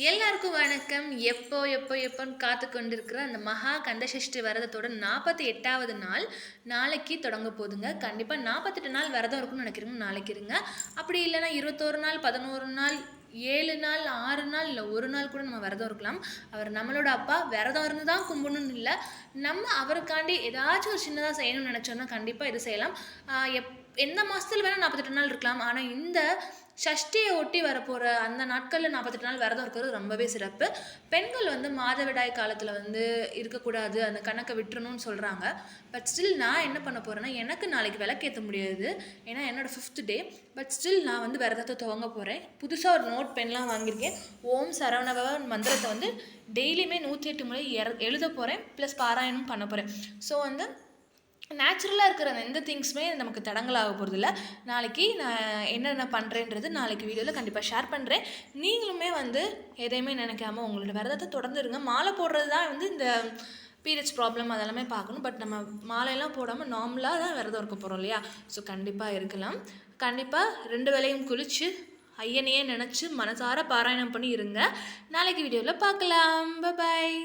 எல்லாருக்கும் வணக்கம். எப்போ எப்போ எப்போன்னு காத்து கொண்டிருக்கிற அந்த மகா கந்தசஷ்டி விரதத்தோட 48வது நாள் நாளைக்கு தொடங்க போகுதுங்க. கண்டிப்பாக 48 நாள் விரதம் இருக்குன்னு நினைக்கிறவங்க நாளைக்கு இருங்க. அப்படி இல்லைன்னா 21 நாள், 11 நாள், 7 நாள், 6 நாள், இல்லை ஒரு நாள் கூட நம்ம விரதம் இருக்கலாம். அவர் நம்மளோட அப்பா. விரதம் இருந்து தான் கும்பிடணும்னு இல்லை, நம்ம அவருக்காண்டி ஏதாச்சும் ஒரு சின்னதாக செய்யணும்னு நினச்சோன்னா கண்டிப்பாக இது செய்யலாம். எந்த மாதத்தில் வேணால் 48 நாள் இருக்கலாம். ஆனால் இந்த சஷ்டியை ஒட்டி வரப்போகிற அந்த நாட்களில் 48 நாள் விரதம் இருக்கிறது ரொம்பவே சிறப்பு. பெண்கள் மாதவிடாய் காலத்தில் இருக்கக்கூடாது, அந்த கணக்கை விட்டுறணும்னு சொல்கிறாங்க. பட் ஸ்டில் நான் என்ன பண்ண போகிறேன்னா, எனக்கு நாளைக்கு விளக்கேற்ற முடியாது, ஏன்னா என்னோடய 5th டே. பட் ஸ்டில் நான் விரதத்தை துவங்க போகிறேன். புதுசாக ஒரு நோட் பென்லாம் வாங்கியிருக்கேன். ஓம் சரவணபவ மந்திரத்தை டெய்லியுமே 108 முறை எழுத போகிறேன். ப்ளஸ் பாராயணம் பண்ண போகிறேன். ஸோ நேச்சுரலாக இருக்கிற எந்த திங்ஸுமே நமக்கு தடங்கலாக போகிறதில்ல. நாளைக்கு நான் என்னென்ன பண்ணுறேன்றது நாளைக்கு வீடியோவில் கண்டிப்பாக ஷேர் பண்ணுறேன். நீங்களுமே எதையுமே நினைக்காம உங்களோட விரதத்தை தொடர்ந்து இருங்க. மாலை போடுறது தான் இந்த பீரியட்ஸ் ப்ராப்ளம் அதெல்லாமே பார்க்கணும். பட் நம்ம மாலையெல்லாம் போடாமல் நார்மலாக தான் விரதம் இருக்க போகிறோம் இல்லையா? ஸோ கண்டிப்பாக இருக்கலாம். கண்டிப்பாக 2 வேளையும் குளித்து ஐயனையே நினச்சி மனசார பாராயணம் பண்ணி இருங்க. நாளைக்கு வீடியோவில் பார்க்கலாம். பாய்.